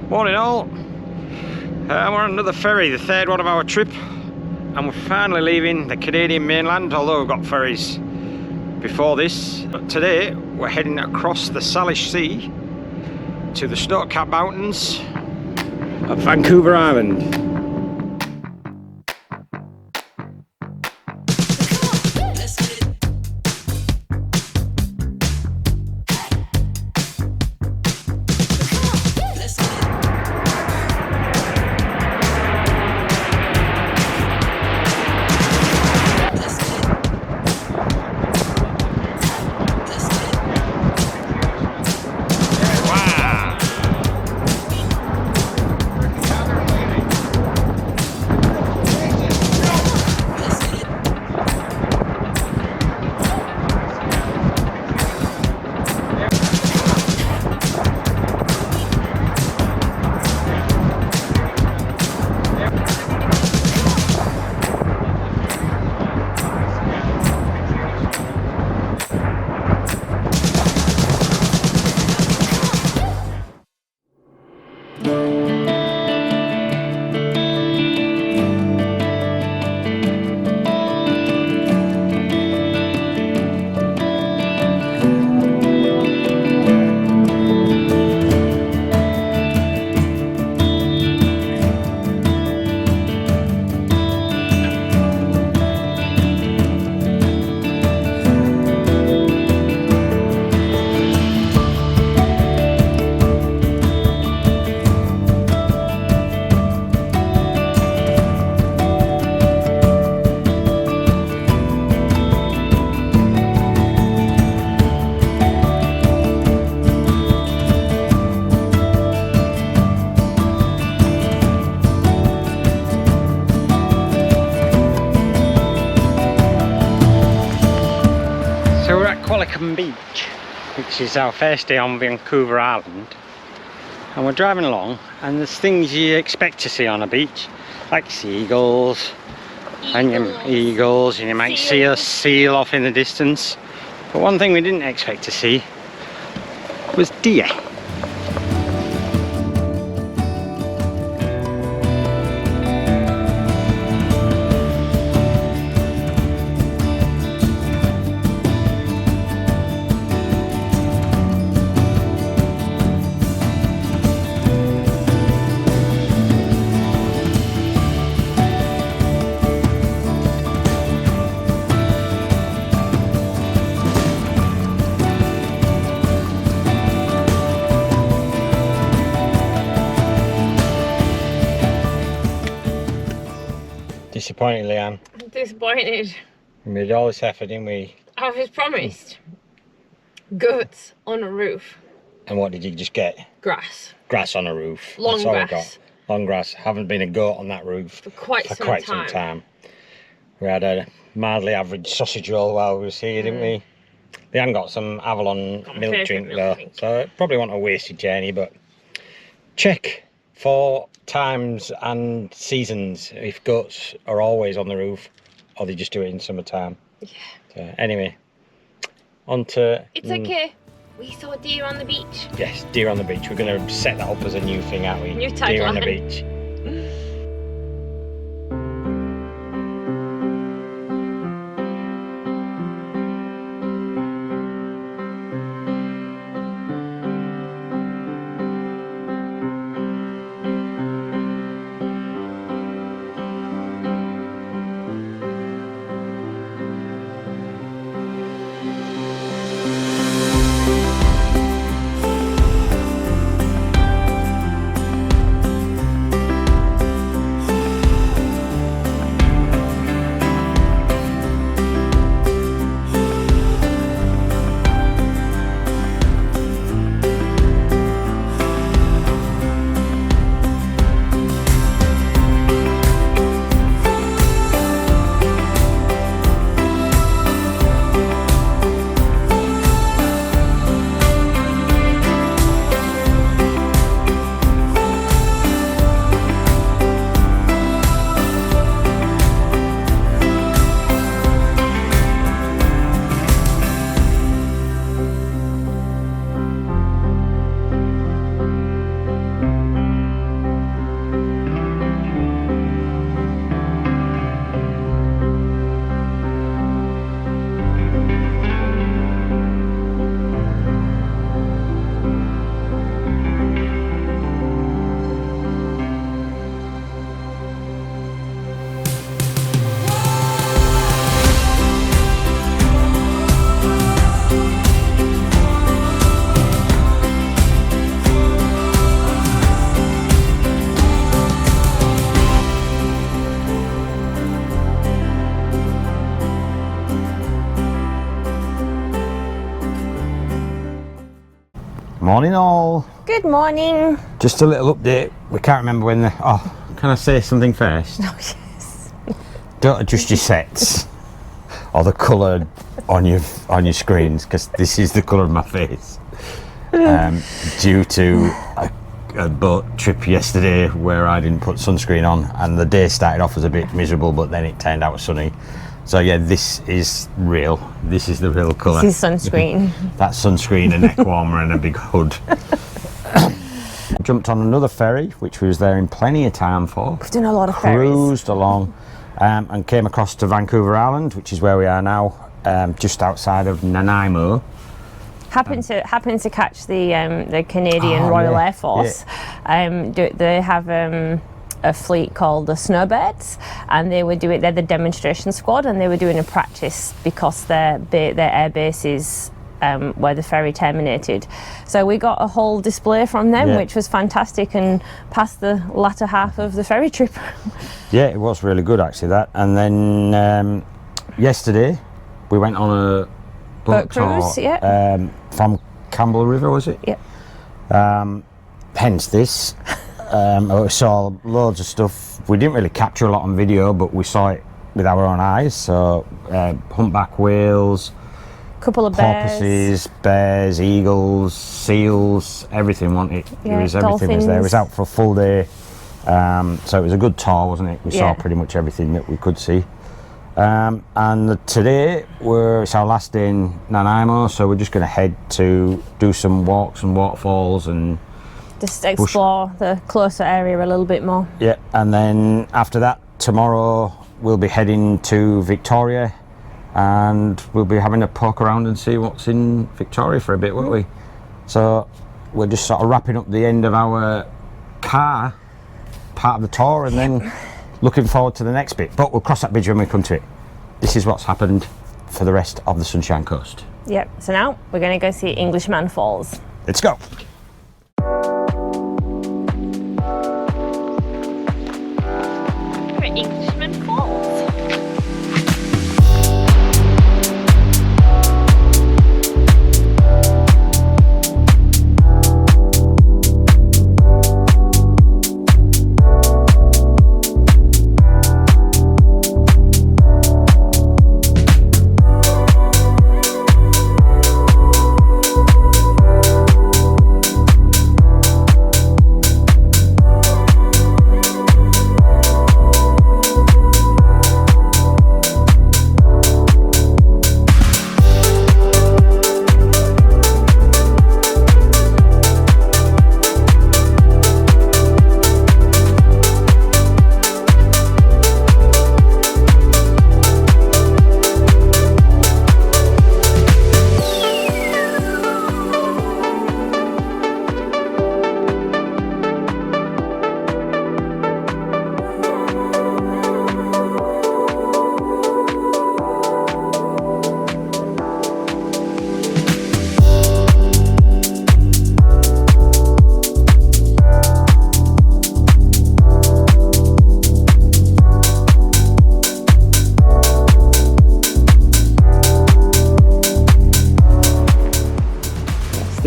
Morning all. We're on another ferry, the third one of our trip, and we're finally leaving the Canadian mainland, although we've got ferries before this. But today we're heading across the Salish Sea to the snow-capped mountains of Vancouver Island. Beach, which is our first day on Vancouver Island, and we're driving along, and there's things you expect to see on a beach, like seagulls, and you might see a seal off in the distance. But one thing we didn't expect to see was deer. Disappointed, Leanne. I'm disappointed. We made all this effort, didn't we? I was promised goats on a roof. And what did you just get? Grass. Grass on a roof. Long That's all grass. we got. Long grass. Haven't been a goat on that roof For quite some time. We had a mildly average sausage roll while we was here, didn't we? Leanne got some Avalon milk drink though, so it probably wasn't a wasted journey, but check for times and seasons if goats are always on the roof or they just do it in summertime. Yeah. So anyway, on to... It's okay. We saw deer on the beach. Yes, deer on the beach. We're going to set that up as a new thing, aren't we? New tagline. Deer on the beach. Morning all. Good morning. Just a little update. We can't remember when the... Oh, can I say something first? Oh, yes. Don't adjust your sets or the colour on your screens, because this is the colour of my face. Due to a boat trip yesterday where I didn't put sunscreen on, and the day started off as a bit miserable, but then it turned out sunny. So yeah, this is real. This is the real colour. This is sunscreen. That's sunscreen, a neck warmer and a big hood. Jumped on another ferry, which we was there in plenty of time for. We've done a lot of ferries. Cruised along and came across to Vancouver Island, which is where we are now, just outside of Nanaimo. Happened to catch the Canadian Royal Air Force. Yeah. They have a fleet called the Snowbirds, and they're the demonstration squad, and they were doing a practice because their air base is where the ferry terminated. So we got a whole display from them, which was fantastic, and passed the latter half of the ferry trip. Yeah, it was really good actually, that. And then yesterday we went on a boat cruise, tour, from Campbell River, was it? Yeah. Hence this. We saw loads of stuff. We didn't really capture a lot on video, but we saw it with our own eyes. So humpback whales, couple of porpoises, bears, eagles, seals, everything, wasn't it? Yeah, everything was there. It was out for a full day. So it was a good tour, wasn't it? We saw pretty much everything that we could see. And today it's our last day in Nanaimo, so we're just going to head to do some walks and waterfalls and just explore the closer area a little bit more. Yeah, and then after that, tomorrow we'll be heading to Victoria, and we'll be having a poke around and see what's in Victoria for a bit, won't we? So we're just sort of wrapping up the end of our car part of the tour, and then looking forward to the next bit. But we'll cross that bridge when we come to it. This is what's happened for the rest of the Sunshine Coast. Yep, so now we're going to go see Englishman Falls. Let's go. Englishman Falls.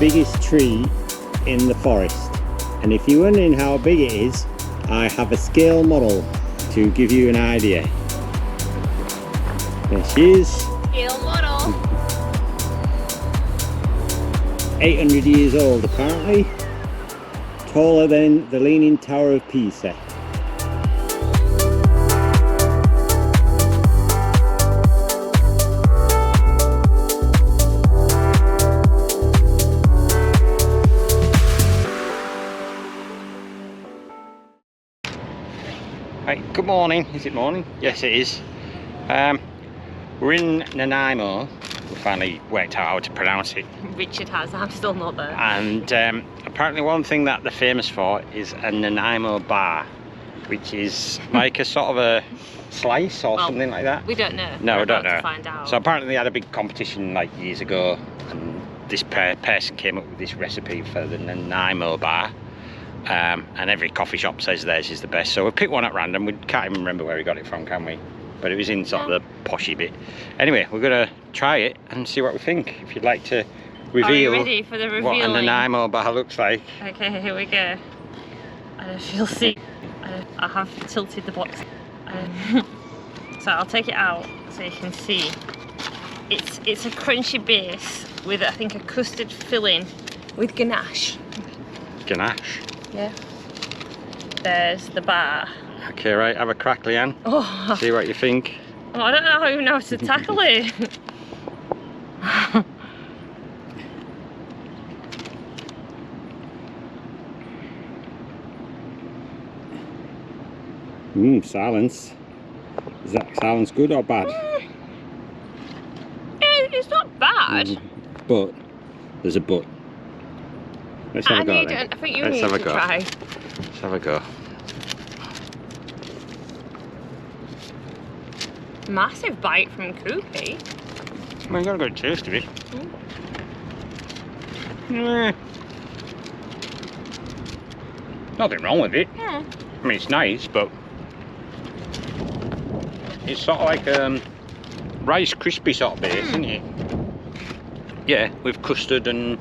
Biggest tree in the forest, and if you're wondering how big it is, I have a scale model to give you an idea. There she is. Scale model. 800 years old apparently, taller than the Leaning Tower of Pisa. Right, good morning. Is it morning? Yes, it is. We're in Nanaimo. We finally worked out how to pronounce it. Richard has, I'm still not there. And apparently one thing that they're famous for is a Nanaimo bar, which is like a sort of a slice or something like that. We don't know. No, we don't know. To find out. So apparently they had a big competition like years ago, and this person came up with this recipe for the Nanaimo bar. And every coffee shop says theirs is the best, so we picked one at random. We can't even remember where we got it from, can we? But it was in sort of the poshy bit. Anyway, we're gonna try it and see what we think. If you'd like to reveal ready for the what revealing? an Nanaimo bar looks like. Okay, here we go. I don't know if you'll see. I have tilted the box. So I'll take it out so you can see. It's a crunchy base with, I think, a custard filling with ganache. Ganache. Yeah. There's the bar. Okay, right, have a crack, Leanne. Oh, See what you think. I don't know even know how to tackle it. Silence. Is that silence good or bad? It's not bad. But there's a but. Let's have a go then. I think you Let's need have a to go. try. Let's have a go. Massive bite from Koopy. Well, you got a good taste of it. Nothing wrong with it. Yeah. I mean, it's nice, but it's sort of like Rice Krispie sort of base, isn't it? Yeah, with custard and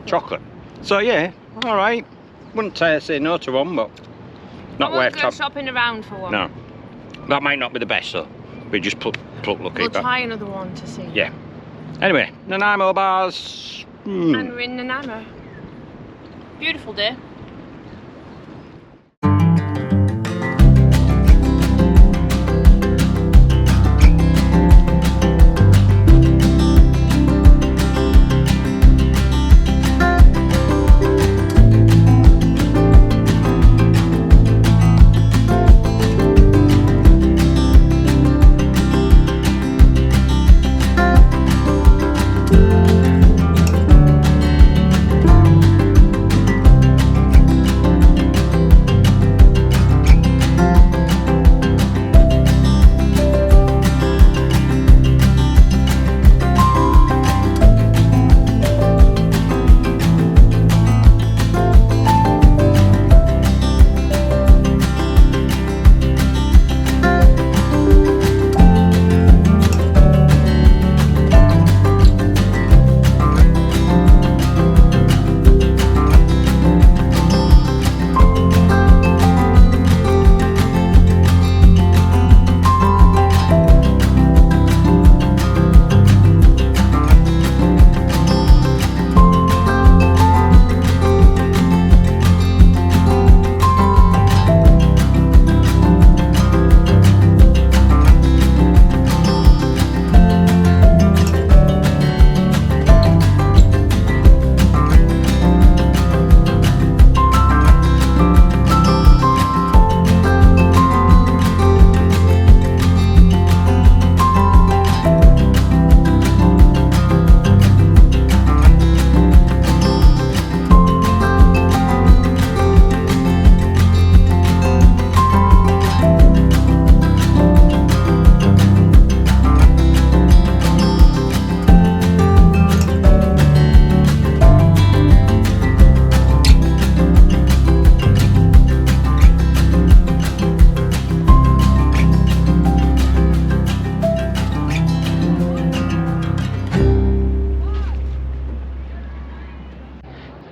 chocolate. So yeah, all right. Wouldn't say no to one, but not I worth won't go shopping around for one. No, that might not be the best though. We just pluck lucky. We'll but try another one to see. yeah. Anyway, Nanaimo bars. And we're in Nanaimo. Beautiful day.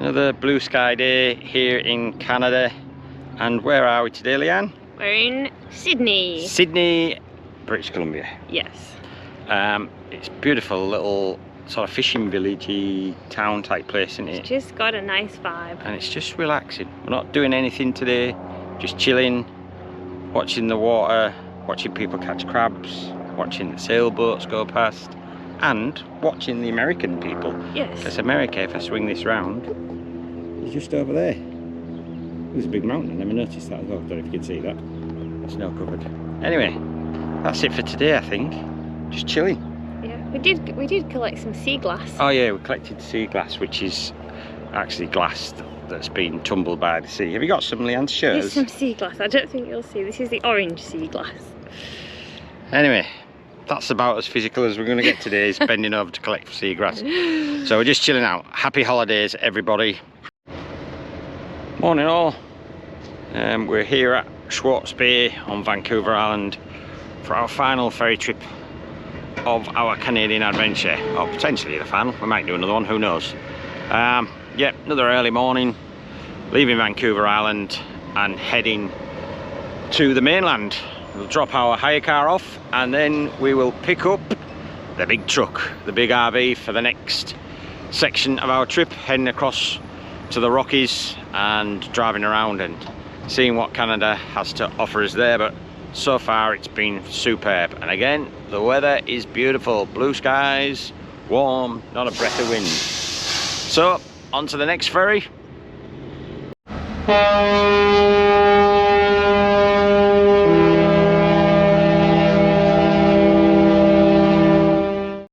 Another blue sky day here in Canada. And where are we today, Leanne? We're in Sydney. Sydney, British Columbia. Yes. It's beautiful little sort of fishing villagey town type place, isn't it? It's just got a nice vibe. And it's just relaxing. We're not doing anything today, just chilling, watching the water, watching people catch crabs, watching the sailboats go past, and watching the American people. Yes. Because America, if I swing this round, is just over there. There's a big mountain, I never noticed that as well. I don't know if you can see that. Snow covered. Anyway, that's it for today, I think. Just chilling. Yeah, we did collect some sea glass. Oh yeah, we collected sea glass, which is actually glass that's been tumbled by the sea. Have you got some, Leanne, to show us? There's some sea glass. I don't think you'll see. This is the orange sea glass. Anyway, that's about as physical as we're going to get today, is bending over to collect seagrass. So we're just chilling out. Happy holidays, everybody. Morning all. We're here at Schwartz Bay on Vancouver Island for our final ferry trip of our Canadian adventure, or potentially the fan. We might do another one, who knows. Yeah, another early morning, leaving Vancouver Island and heading to the mainland. We'll drop our hire car off and then we will pick up the big truck, the big RV, for the next section of our trip, heading across to the Rockies and driving around and seeing what Canada has to offer us there. But so far it's been superb, and again the weather is beautiful, blue skies, warm, not a breath of wind. So on to the next ferry.